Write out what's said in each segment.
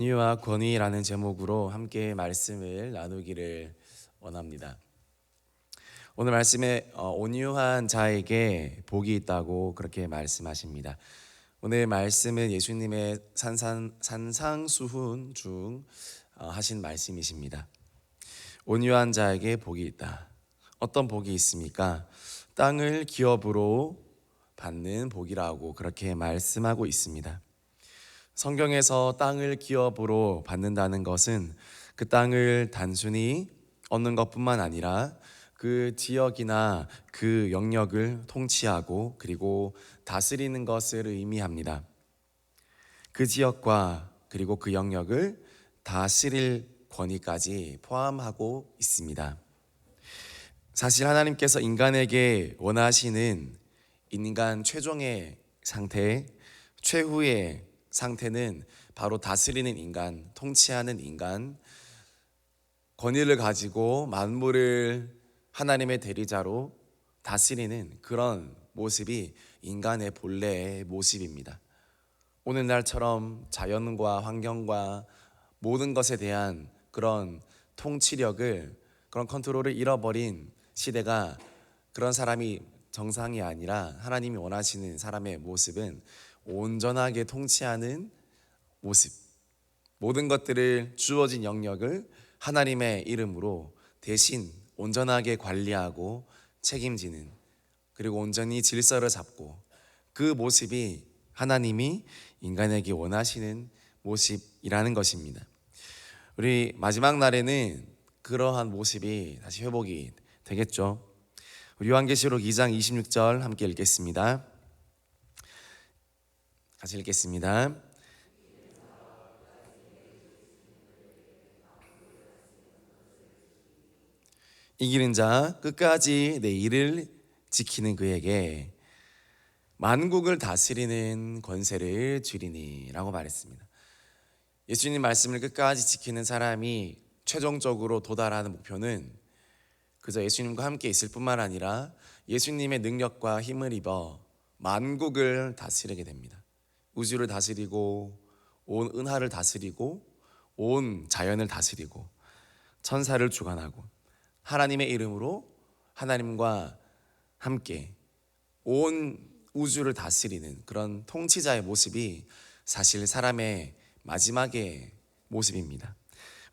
권위와 권위라는 제목으로 함께 말씀을 나누기를 원합니다. 오늘 말씀에 온유한 자에게 복이 있다고 그렇게 말씀하십니다. 오늘 말씀은 예수님의 산상수훈 중 하신 말씀이십니다. 온유한 자에게 복이 있다. 어떤 복이 있습니까? 땅을 기업으로 받는 복이라고 그렇게 말씀하고 있습니다. 성경에서 땅을 기업으로 받는다는 것은 그 땅을 단순히 얻는 것뿐만 아니라 그 지역이나 그 영역을 통치하고 그리고 다스리는 것을 의미합니다. 그 지역과 그리고 그 영역을 다스릴 권위까지 포함하고 있습니다. 사실 하나님께서 인간에게 원하시는 인간 최종의 상태, 최후의 상태는 바로 다스리는 인간, 통치하는 인간, 권위를 가지고 만물을 하나님의 대리자로 다스리는 그런 모습이 인간의 본래의 모습입니다. 오늘날처럼 자연과 환경과 모든 것에 대한 그런 통치력을, 그런 컨트롤을 잃어버린 시대가, 그런 사람이 정상이 아니라 하나님이 원하시는 사람의 모습은 온전하게 통치하는 모습, 모든 것들을 주어진 영역을 하나님의 이름으로 대신 온전하게 관리하고 책임지는, 그리고 온전히 질서를 잡고, 그 모습이 하나님이 인간에게 원하시는 모습이라는 것입니다. 우리 마지막 날에는 그러한 모습이 다시 회복이 되겠죠. 우리 요한계시록 2장 26절 함께 읽겠습니다. 같이 읽겠습니다. 이기는 자, 끝까지 내 일을 지키는 그에게 만국을 다스리는 권세를 주리니 라고 말했습니다. 예수님 말씀을 끝까지 지키는 사람이 최종적으로 도달하는 목표는 그저 예수님과 함께 있을 뿐만 아니라 예수님의 능력과 힘을 입어 만국을 다스리게 됩니다. 우주를 다스리고 온 은하를 다스리고 온 자연을 다스리고 천사를 주관하고 하나님의 이름으로 하나님과 함께 온 우주를 다스리는 그런 통치자의 모습이 사실 사람의 마지막의 모습입니다.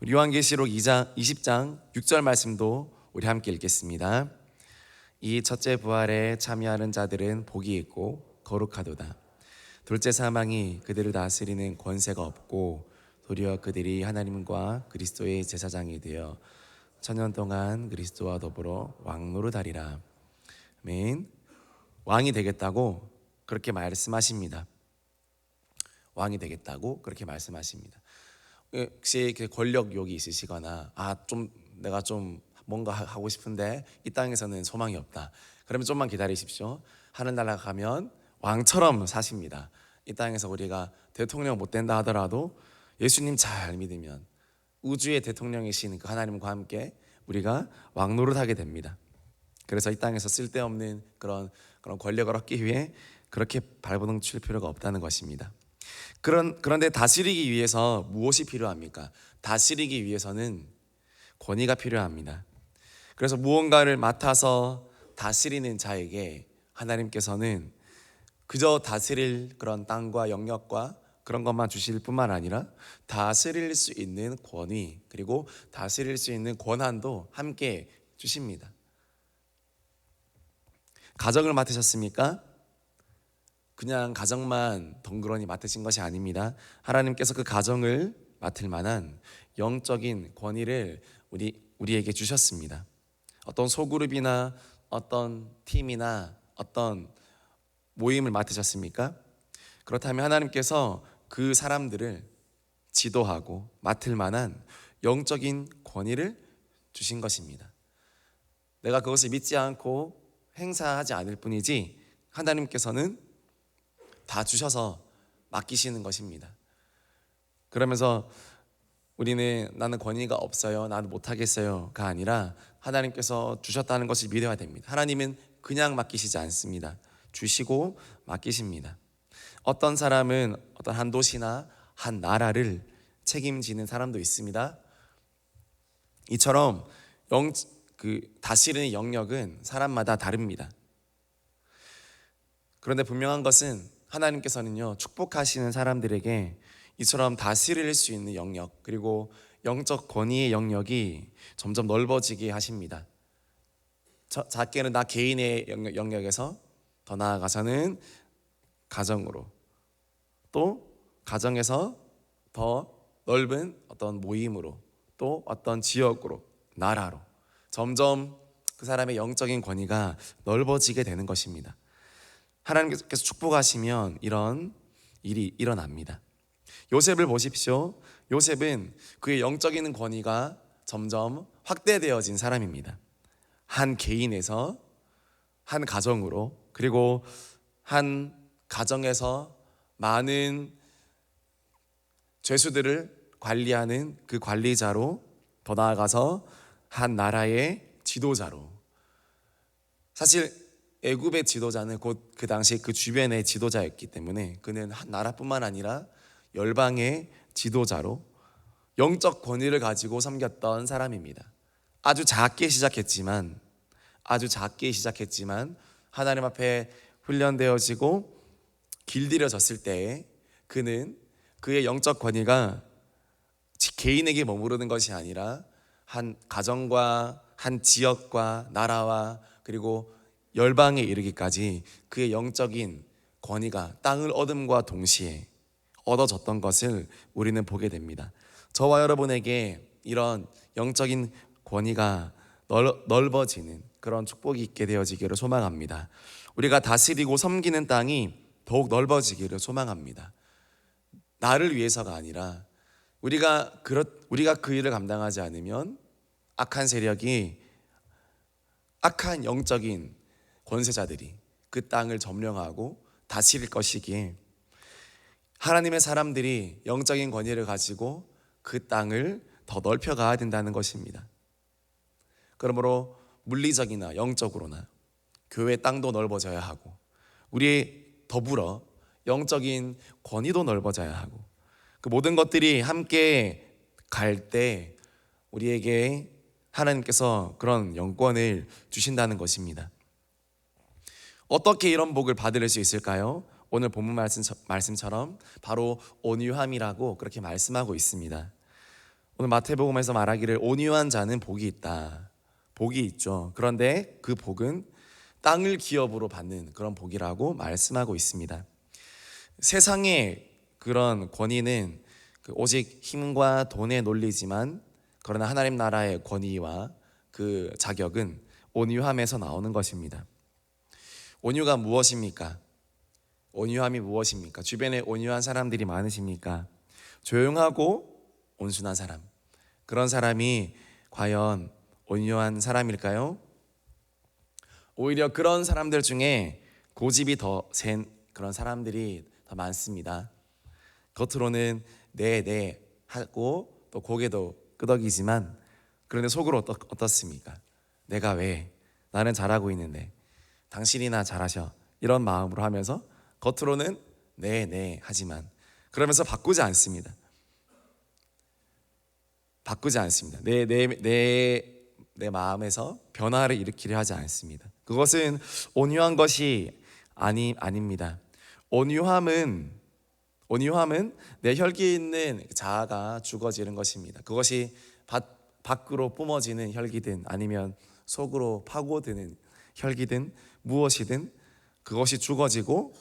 우리 요한계시록 2장 20장 6절 말씀도 우리 함께 읽겠습니다. 이 첫째 부활에 참여하는 자들은 복이 있고 거룩하도다. 둘째 사망이 그들을 다스리는 권세가 없고 도리어 그들이 하나님과 그리스도의 제사장이 되어 천년 동안 그리스도와 더불어 왕노릇하리라. 아멘. 왕이 되겠다고 그렇게 말씀하십니다. 왕이 되겠다고 그렇게 말씀하십니다. 혹시 권력욕이 있으시거나 내가 좀 뭔가 하고 싶은데 이 땅에서는 소망이 없다, 그러면 좀만 기다리십시오. 하늘나라 가면 왕처럼 사십니다. 이 땅에서 우리가 대통령 못 된다 하더라도 예수님 잘 믿으면 우주의 대통령이신 그 하나님과 함께 우리가 왕노릇하게 됩니다. 그래서 이 땅에서 쓸데없는 그런 권력을 얻기 위해 그렇게 발버둥 칠 필요가 없다는 것입니다. 그런데 다스리기 위해서 무엇이 필요합니까? 다스리기 위해서는 권위가 필요합니다. 그래서 무언가를 맡아서 다스리는 자에게 하나님께서는 그저 다스릴 그런 땅과 영역과 그런 것만 주실 뿐만 아니라 다스릴 수 있는 권위, 그리고 다스릴 수 있는 권한도 함께 주십니다. 가정을 맡으셨습니까? 그냥 가정만 덩그러니 맡으신 것이 아닙니다. 하나님께서 그 가정을 맡을 만한 영적인 권위를 우리에게 주셨습니다. 어떤 소그룹이나 어떤 팀이나 어떤 모임을 맡으셨습니까? 그렇다면 하나님께서 그 사람들을 지도하고 맡을 만한 영적인 권위를 주신 것입니다. 내가 그것을 믿지 않고 행사하지 않을 뿐이지 하나님께서는 다 주셔서 맡기시는 것입니다. 그러면서 우리는 나는 권위가 없어요, 나는 못하겠어요가 아니라 하나님께서 주셨다는 것을 믿어야 됩니다. 하나님은 그냥 맡기시지 않습니다. 주시고 맡기십니다. 어떤 사람은 어떤 한 도시나 한 나라를 책임지는 사람도 있습니다. 이처럼 다스리는 영역은 사람마다 다릅니다. 그런데 분명한 것은 하나님께서는요, 축복하시는 사람들에게 이처럼 다스릴 수 있는 영역, 그리고 영적 권위의 영역이 점점 넓어지게 하십니다. 작게는 나 개인의 영역에서, 더 나아가서는 가정으로, 또 가정에서 더 넓은 어떤 모임으로, 또 어떤 지역으로, 나라로 점점 그 사람의 영적인 권위가 넓어지게 되는 것입니다. 하나님께서 축복하시면 이런 일이 일어납니다. 요셉을 보십시오. 요셉은 그의 영적인 권위가 점점 확대되어진 사람입니다. 한 개인에서, 한 가정으로, 그리고 한 가정에서 많은 죄수들을 관리하는 그 관리자로, 더 나아가서 한 나라의 지도자로. 사실 애굽의 지도자는 곧 그 당시 그 주변의 지도자였기 때문에 그는 한 나라뿐만 아니라 열방의 지도자로 영적 권위를 가지고 섬겼던 사람입니다. 아주 작게 시작했지만 하나님 앞에 훈련되어지고 길들여졌을 때에 그는 그의 영적 권위가 개인에게 머무르는 것이 아니라 한 가정과 한 지역과 나라와 그리고 열방에 이르기까지 그의 영적인 권위가 땅을 얻음과 동시에 얻어졌던 것을 우리는 보게 됩니다. 저와 여러분에게 이런 영적인 권위가 넓어지는 그런 축복이 있게 되어지기를 소망합니다. 우리가 다스리고 섬기는 땅이 더욱 넓어지기를 소망합니다. 나를 위해서가 아니라 우리가 그 일을 감당하지 않으면 악한 세력이, 악한 영적인 권세자들이 그 땅을 점령하고 다스릴 것이기에 하나님의 사람들이 영적인 권위를 가지고 그 땅을 더 넓혀가야 된다는 것입니다. 그러므로 물리적이나 영적으로나 교회 땅도 넓어져야 하고, 우리 더불어 영적인 권위도 넓어져야 하고, 그 모든 것들이 함께 갈 때 우리에게 하나님께서 그런 영권을 주신다는 것입니다. 어떻게 이런 복을 받을 수 있을까요? 오늘 본문 말씀처럼 바로 온유함이라고 그렇게 말씀하고 있습니다. 오늘 마태복음에서 말하기를 온유한 자는 복이 있다. 복이 있죠. 그런데 그 복은 땅을 기업으로 받는 그런 복이라고 말씀하고 있습니다. 세상의 그런 권위는 오직 힘과 돈의 논리지만, 그러나 하나님 나라의 권위와 그 자격은 온유함에서 나오는 것입니다. 온유가 무엇입니까? 온유함이 무엇입니까? 주변에 온유한 사람들이 많으십니까? 조용하고 온순한 사람, 그런 사람이 과연 온유한 사람일까요? 오히려 그런 사람들 중에 고집이 더 센 그런 사람들이 더 많습니다. 겉으로는 네 하고 또 고개도 끄덕이지만, 그런데 속으로 어떻습니까? 내가 왜, 나는 잘하고 있는데 당신이나 잘하셔, 이런 마음으로 하면서 겉으로는 네 하지만 그러면서 바꾸지 않습니다. 내 마음에서 변화를 일으키려 하지 않습니다. 그것은 온유한 것이 아닙니다. 온유함은 내 혈기에 있는 자아가 죽어지는 것입니다. 그것이 밖으로 뿜어지는 혈기든 아니면 속으로 파고드는 혈기든 무엇이든 그것이 죽어지고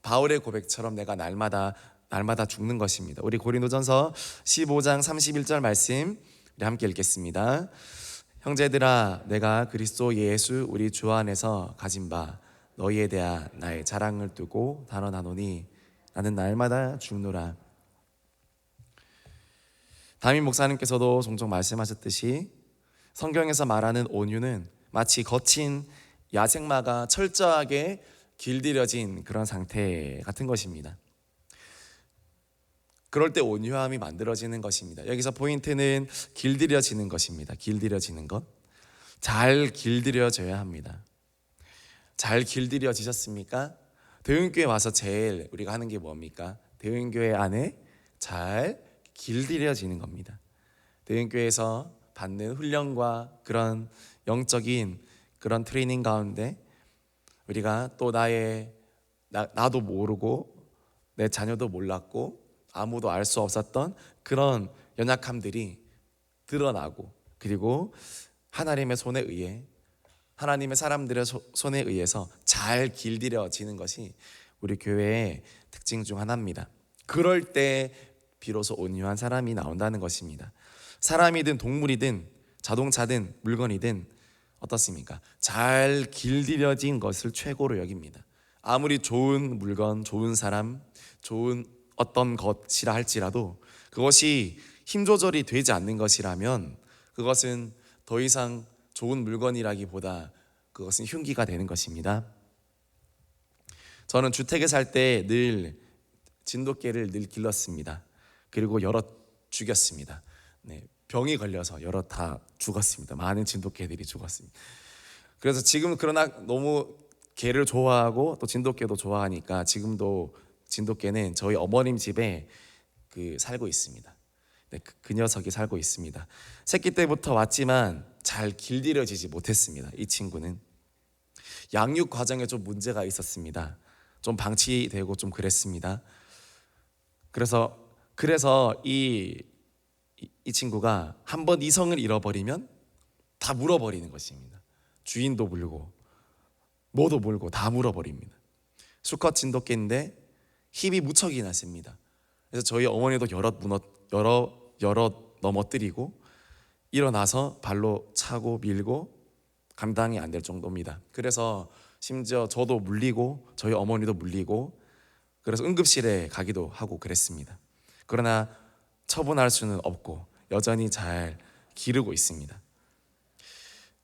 바울의 고백처럼 내가 날마다 죽는 것입니다. 우리 고린도전서 15장 31절 말씀 우리 함께 읽겠습니다. 형제들아, 내가 그리스도 예수 우리 주 안에서 가진 바 너희에 대한 나의 자랑을 두고 단언하노니 나는 날마다 죽노라. 담임 목사님께서도 종종 말씀하셨듯이 성경에서 말하는 온유는 마치 거친 야생마가 철저하게 길들여진 그런 상태 같은 것입니다. 그럴 때 온유함이 만들어지는 것입니다. 여기서 포인트는 길들여지는 것입니다. 길들여지는 것. 잘 길들여져야 합니다. 잘 길들여지셨습니까? 대흥교회 와서 제일 우리가 하는 게 뭡니까? 대흥교회 안에 잘 길들여지는 겁니다. 대형교회에서 받는 훈련과 그런 영적인 그런 트레이닝 가운데 우리가 또 나도 모르고 내 자녀도 몰랐고 아무도 알 수 없었던 그런 연약함들이 드러나고, 그리고 하나님의 손에 의해, 하나님의 사람들의 손에 의해서 잘 길들여지는 것이 우리 교회의 특징 중 하나입니다. 그럴 때 비로소 온유한 사람이 나온다는 것입니다. 사람이든 동물이든 자동차든 물건이든 어떻습니까? 잘 길들여진 것을 최고로 여깁니다. 아무리 좋은 물건, 좋은 사람, 좋은 어떤 것이라 할지라도 그것이 힘 조절이 되지 않는 것이라면 그것은 더 이상 좋은 물건이라기보다 그것은 흉기가 되는 것입니다. 저는 주택에 살 때 늘 진돗개를 늘 길렀습니다. 그리고 여러 죽였습니다. 네, 병이 걸려서 여러 다 죽었습니다. 많은 진돗개들이 죽었습니다. 그래서 지금 그러나 너무 개를 좋아하고 또 진돗개도 좋아하니까 지금도 진돗개는 저희 어머님 집에 살고 있습니다. 네, 그 녀석이 살고 있습니다. 새끼 때부터 왔지만 잘 길들여지지 못했습니다. 이 친구는 양육 과정에 좀 문제가 있었습니다. 좀 방치되고 좀 그랬습니다. 그래서 이 친구가 한번 이성을 잃어버리면 다 물어버리는 것입니다. 주인도 물고 뭐도 물고 다 물어버립니다. 수컷 진돗개인데 힘이 무척이나 셉니다. 그래서 저희 어머니도 여러 넘어뜨리고 일어나서 발로 차고 밀고 감당이 안 될 정도입니다. 그래서 심지어 저도 물리고 저희 어머니도 물리고 그래서 응급실에 가기도 하고 그랬습니다. 그러나 처분할 수는 없고 여전히 잘 기르고 있습니다.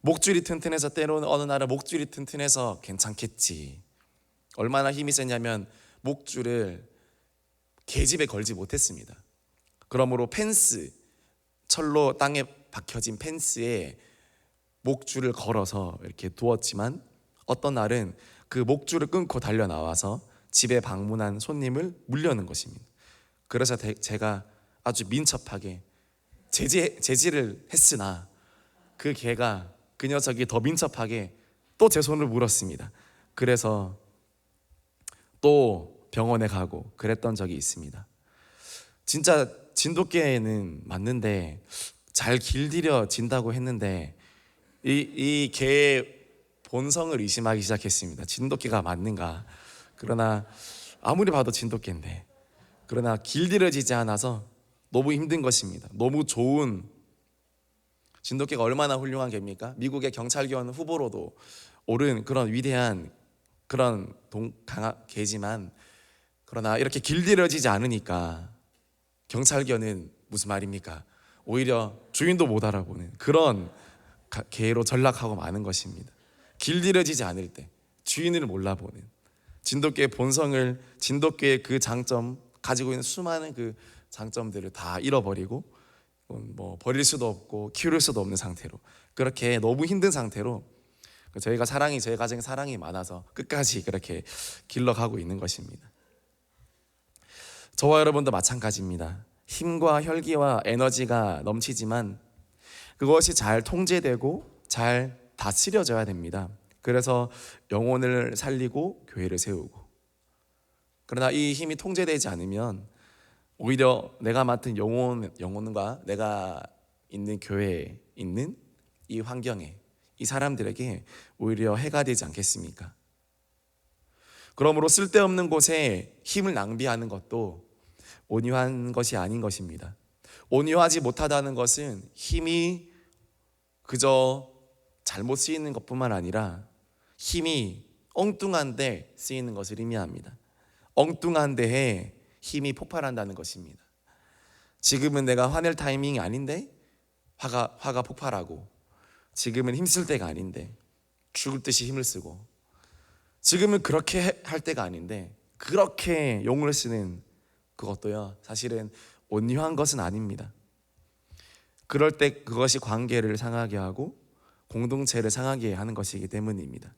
목줄이 튼튼해서 때로는 어느 날은 목줄이 튼튼해서 괜찮겠지. 얼마나 힘이 세냐면 목줄을 계집에 걸지 못했습니다. 그러므로 철로 땅에 박혀진 펜스에 목줄을 걸어서 이렇게 두었지만 어떤 날은 그 목줄을 끊고 달려 나와서 집에 방문한 손님을 물려는 것입니다. 그래서 제가 아주 민첩하게 제지를 했으나 그 녀석이 더 민첩하게 또 제 손을 물었습니다. 그래서 또 병원에 가고 그랬던 적이 있습니다. 진짜 진돗개는 맞는데 잘 길들여진다고 했는데 이 개의 본성을 의심하기 시작했습니다. 진돗개가 맞는가? 그러나 아무리 봐도 진돗개인데 그러나 길들여지지 않아서 너무 힘든 것입니다. 너무 좋은 진돗개가 얼마나 훌륭한 개입니까? 미국의 경찰견 후보로도 오른 그런 위대한 그런 개지만 그러나 이렇게 길들여지지 않으니까 경찰견은 무슨 말입니까? 오히려 주인도 못 알아보는 그런 개로 전락하고 마는 것입니다. 길들여지지 않을 때 주인을 몰라보는 진돗개의 본성을, 진돗개의 그 장점, 가지고 있는 수많은 그 장점들을 다 잃어버리고 뭐 버릴 수도 없고 키울 수도 없는 상태로 그렇게 너무 힘든 상태로 저희 가정에 사랑이 많아서 끝까지 그렇게 길러가고 있는 것입니다. 저와 여러분도 마찬가지입니다. 힘과 혈기와 에너지가 넘치지만 그것이 잘 통제되고 잘 다스려져야 됩니다. 그래서 영혼을 살리고 교회를 세우고, 그러나 이 힘이 통제되지 않으면 오히려 내가 맡은 영혼과 내가 있는 교회에 있는 이 환경에 이 사람들에게 오히려 해가 되지 않겠습니까? 그러므로 쓸데없는 곳에 힘을 낭비하는 것도 온유한 것이 아닌 것입니다. 온유하지 못하다는 것은 힘이 그저 잘못 쓰이는 것뿐만 아니라 힘이 엉뚱한 데 쓰이는 것을 의미합니다. 엉뚱한 데에 힘이 폭발한다는 것입니다. 지금은 내가 화낼 타이밍이 아닌데 화가 폭발하고, 지금은 힘쓸 때가 아닌데 죽을 듯이 힘을 쓰고, 지금은 그렇게 할 때가 아닌데 그렇게 용을 쓰는 그것도요, 사실은 온유한 것은 아닙니다. 그럴 때 그것이 관계를 상하게 하고 공동체를 상하게 하는 것이기 때문입니다.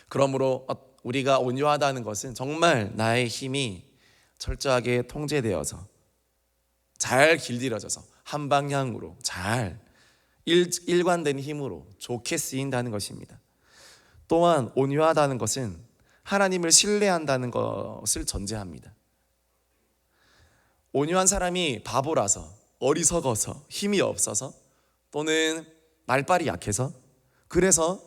그러므로 우리가 온유하다는 것은 정말 나의 힘이 철저하게 통제되어서 잘 길들여져서 한 방향으로 잘 일관된 힘으로 좋게 쓰인다는 것입니다. 또한 온유하다는 것은 하나님을 신뢰한다는 것을 전제합니다. 온유한 사람이 바보라서, 어리석어서, 힘이 없어서, 또는 말빨이 약해서, 그래서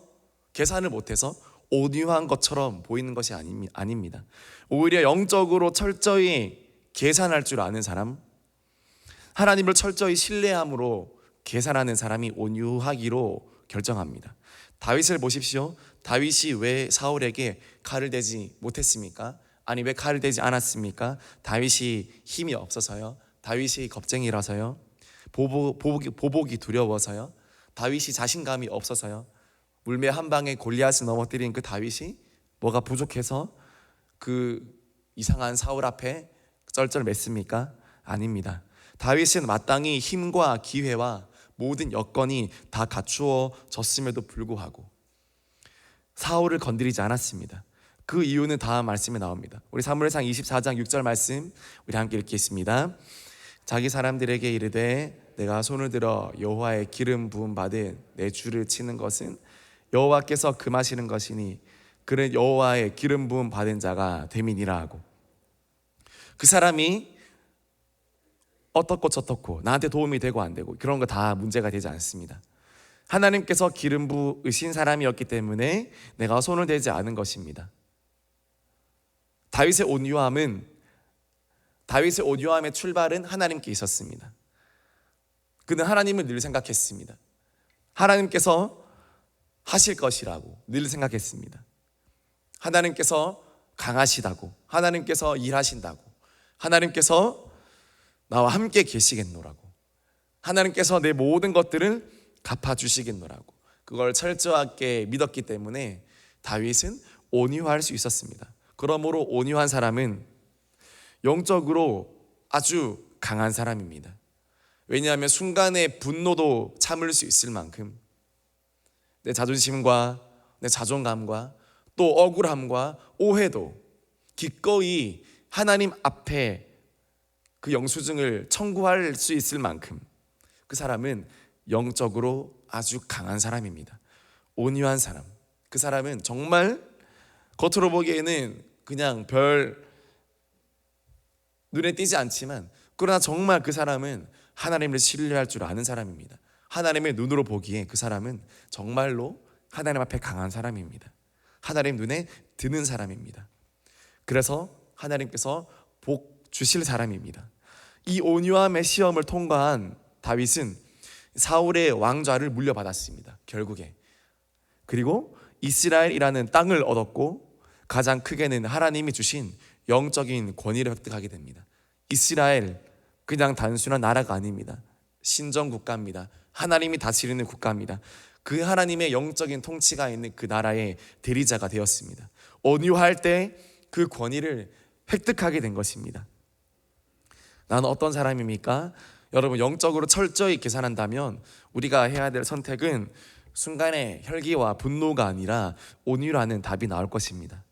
계산을 못해서 온유한 것처럼 보이는 것이 아닙니다. 오히려 영적으로 철저히 계산할 줄 아는 사람, 하나님을 철저히 신뢰함으로 계산하는 사람이 온유하기로 결정합니다. 다윗을 보십시오. 다윗이 왜 사울에게 칼을 대지 못했습니까? 아니, 왜 칼을 대지 않았습니까? 다윗이 힘이 없어서요? 다윗이 겁쟁이라서요? 보복이 두려워서요? 다윗이 자신감이 없어서요? 물매 한 방에 골리앗을 넘어뜨린 그 다윗이 뭐가 부족해서 그 이상한 사울 앞에 쩔쩔맸습니까? 아닙니다. 다윗은 마땅히 힘과 기회와 모든 여건이 다 갖추어졌음에도 불구하고 사울을 건드리지 않았습니다. 그 이유는 다음 말씀에 나옵니다. 우리 사무엘상 24장 6절 말씀 우리 함께 읽겠습니다. 자기 사람들에게 이르되 내가 손을 들어 여호와의 기름 부음 받은 내 주를 치는 것은 여호와께서 금하시는 것이니 그는 여호와의 기름 부음 받은 자가 됨이니라 하고, 그 사람이 어떻고 저떻고 나한테 도움이 되고 안 되고 그런 거 다 문제가 되지 않습니다. 하나님께서 기름 부으신 사람이었기 때문에 내가 손을 대지 않은 것입니다. 다윗의 온유함의 출발은 하나님께 있었습니다. 그는 하나님을 늘 생각했습니다. 하나님께서 하실 것이라고 늘 생각했습니다. 하나님께서 강하시다고, 하나님께서 일하신다고, 하나님께서 나와 함께 계시겠노라고, 하나님께서 내 모든 것들을 갚아주시겠노라고, 그걸 철저하게 믿었기 때문에 다윗은 온유할 수 있었습니다. 그러므로 온유한 사람은 영적으로 아주 강한 사람입니다. 왜냐하면 순간의 분노도 참을 수 있을 만큼 내 자존심과 내 자존감과 또 억울함과 오해도 기꺼이 하나님 앞에 그 영수증을 청구할 수 있을 만큼 그 사람은 영적으로 아주 강한 사람입니다. 온유한 사람, 그 사람은 정말 겉으로 보기에는 그냥 별 눈에 띄지 않지만, 그러나 정말 그 사람은 하나님을 신뢰할 줄 아는 사람입니다. 하나님의 눈으로 보기에 그 사람은 정말로 하나님 앞에 강한 사람입니다. 하나님 눈에 드는 사람입니다. 그래서 하나님께서 복 주실 사람입니다. 이 온유함의 시험을 통과한 다윗은 사울의 왕좌를 물려받았습니다. 결국에. 그리고 이스라엘이라는 땅을 얻었고 가장 크게는 하나님이 주신 영적인 권위를 획득하게 됩니다. 이스라엘, 그냥 단순한 나라가 아닙니다. 신정 국가입니다. 하나님이 다스리는 국가입니다. 그 하나님의 영적인 통치가 있는 그 나라의 대리자가 되었습니다. 온유할 때 그 권위를 획득하게 된 것입니다. 나는 어떤 사람입니까? 여러분, 영적으로 철저히 계산한다면 우리가 해야 될 선택은 순간의 혈기와 분노가 아니라 온유라는 답이 나올 것입니다.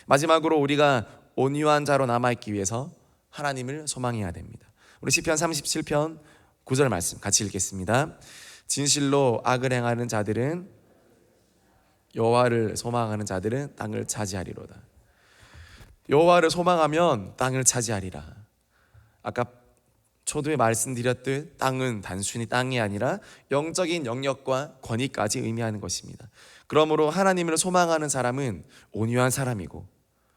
마지막으로 우리가 온유한 자로 남아있기 위해서 하나님을 소망해야 됩니다. 우리 시편 37편 9절 말씀 같이 읽겠습니다. 진실로 악을 행하는 자들은, 여호와를 소망하는 자들은 땅을 차지하리로다. 여호와를 소망하면 땅을 차지하리라. 아까 초두에 말씀드렸듯 땅은 단순히 땅이 아니라 영적인 영역과 권위까지 의미하는 것입니다. 그러므로 하나님을 소망하는 사람은 온유한 사람이고,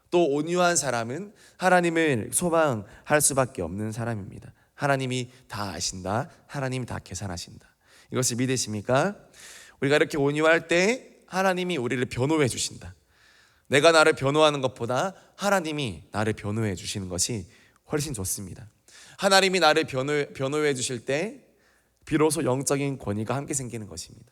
또 온유한 사람은 하나님을 소망할 수밖에 없는 사람입니다. 하나님이 다 아신다, 하나님이 다 계산하신다. 이것을 믿으십니까? 우리가 이렇게 온유할 때 하나님이 우리를 변호해 주신다. 내가 나를 변호하는 것보다 하나님이 나를 변호해 주시는 것이 훨씬 좋습니다. 하나님이 나를 변호해 주실 때 비로소 영적인 권위가 함께 생기는 것입니다.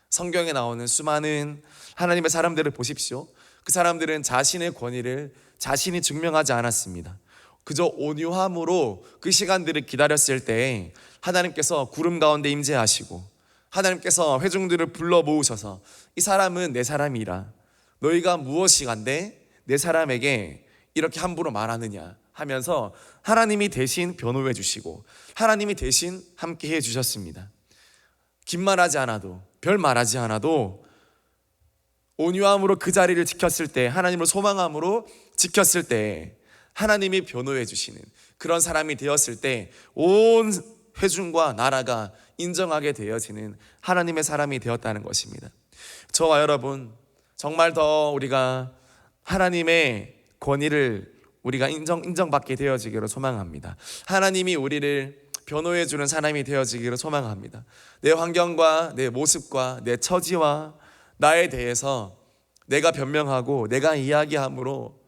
성경에 나오는 수많은 하나님의 사람들을 보십시오. 그 사람들은 자신의 권위를 자신이 증명하지 않았습니다. 그저 온유함으로 그 시간들을 기다렸을 때 하나님께서 구름 가운데 임재하시고 하나님께서 회중들을 불러 모으셔서 이 사람은 내 사람이라, 너희가 무엇이 간데 내 사람에게 이렇게 함부로 말하느냐 하면서 하나님이 대신 변호해 주시고 하나님이 대신 함께 해 주셨습니다. 긴 말하지 않아도, 별 말하지 않아도 온유함으로 그 자리를 지켰을 때, 하나님을 소망함으로 지켰을 때 하나님이 변호해 주시는 그런 사람이 되었을 때 온 회중과 나라가 인정하게 되어지는 하나님의 사람이 되었다는 것입니다. 저와 여러분, 정말 더 우리가 하나님의 권위를 우리가 인정받게 되어지기를 소망합니다. 하나님이 우리를 변호해 주는 사람이 되어지기를 소망합니다. 내 환경과 내 모습과 내 처지와 나에 대해서 내가 변명하고 내가 이야기함으로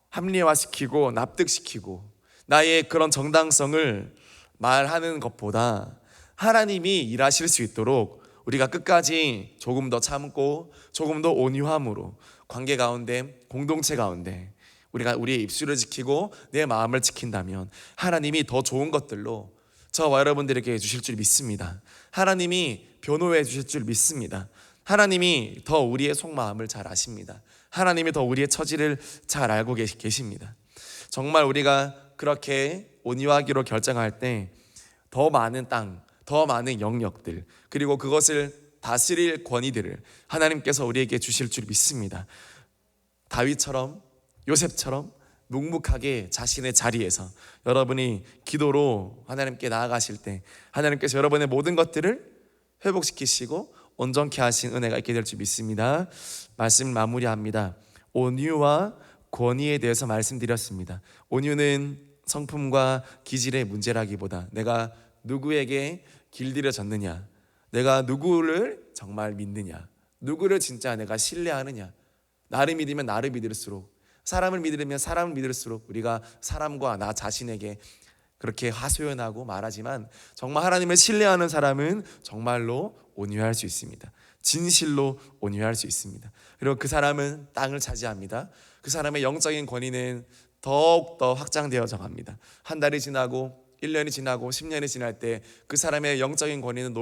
합리화시키고 납득시키고 나의 그런 정당성을 말하는 것보다 하나님이 일하실 수 있도록 우리가 끝까지 조금 더 참고 조금 더 온유함으로 관계 가운데, 공동체 가운데 우리가 우리의 입술을 지키고 내 마음을 지킨다면 하나님이 더 좋은 것들로 저와 여러분들에게 주실 줄 믿습니다. 하나님이 변호해 주실 줄 믿습니다. 하나님이 더 우리의 속마음을 잘 아십니다. 하나님이 더 우리의 처지를 잘 알고 계십니다. 정말 우리가 그렇게 온유하기로 결정할 때 더 많은 땅, 더 많은 영역들, 그리고 그것을 다스릴 권위들을 하나님께서 우리에게 주실 줄 믿습니다. 다윗처럼, 요셉처럼 묵묵하게 자신의 자리에서 여러분이 기도로 하나님께 나아가실 때 하나님께서 여러분의 모든 것들을 회복시키시고 온전케 하신 은혜가 있게 될 줄 믿습니다. 말씀 마무리합니다. 온유와 권위에 대해서 말씀드렸습니다. 온유는 성품과 기질의 문제라기보다 내가 누구에게 길들여졌느냐, 내가 누구를 정말 믿느냐, 누구를 진짜 내가 신뢰하느냐. 나를 믿으면 나를 믿을수록, 사람을 믿으면 사람을 믿을수록 우리가 사람과 나 자신에게 그렇게 하소연하고 말하지만 정말 하나님을 신뢰하는 사람은 정말로 온유할 수 있습니다. 진실로 온유할 수 있습니다. 그리고 그 사람은 땅을 차지합니다. 그 사람의 영적인 권위는 더욱더 확장되어져 갑니다. 한 달이 지나고 1년이 지나고 10년이 지날 때 그 사람의 영적인 권위는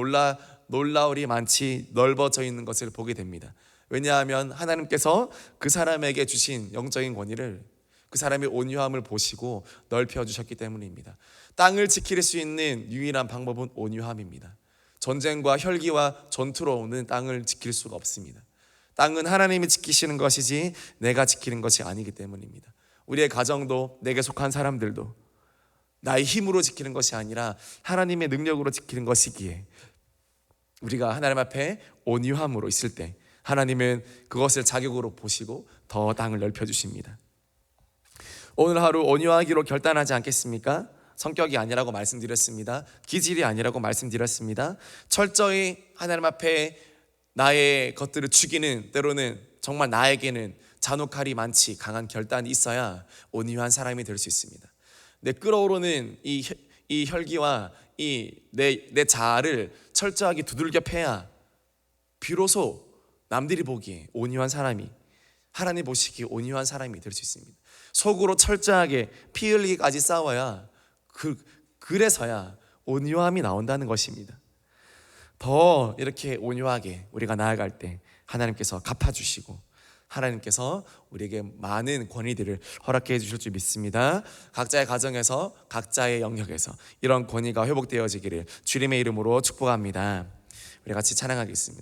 놀라울이 많이 넓어져 있는 것을 보게 됩니다. 왜냐하면 하나님께서 그 사람에게 주신 영적인 권위를 그 사람의 온유함을 보시고 넓혀주셨기 때문입니다. 땅을 지킬 수 있는 유일한 방법은 온유함입니다. 전쟁과 혈기와 전투로 오는 땅을 지킬 수가 없습니다. 땅은 하나님이 지키시는 것이지 내가 지키는 것이 아니기 때문입니다. 우리의 가정도, 내게 속한 사람들도 나의 힘으로 지키는 것이 아니라 하나님의 능력으로 지키는 것이기에 우리가 하나님 앞에 온유함으로 있을 때 하나님은 그것을 자격으로 보시고 더 땅을 넓혀주십니다. 오늘 하루 온유하기로 결단하지 않겠습니까? 성격이 아니라고 말씀드렸습니다. 기질이 아니라고 말씀드렸습니다. 철저히 하나님 앞에 나의 것들을 죽이는, 때로는 정말 나에게는 잔혹할이 많지 강한 결단이 있어야 온유한 사람이 될 수 있습니다. 내 끓어오르는 이 혈기와 이 내 자아를 철저하게 두들겨 패야 비로소 남들이 보기에 온유한 사람이, 하나님 보시기에 온유한 사람이 될 수 있습니다. 속으로 철저하게 피 흘리기까지 싸워야 그래서야 온유함이 나온다는 것입니다. 더 이렇게 온유하게 우리가 나아갈 때 하나님께서 갚아주시고 하나님께서 우리에게 많은 권위들을 허락해 주실 줄 믿습니다. 각자의 가정에서, 각자의 영역에서 이런 권위가 회복되어지기를 주님의 이름으로 축복합니다. 우리 같이 찬양하겠습니다.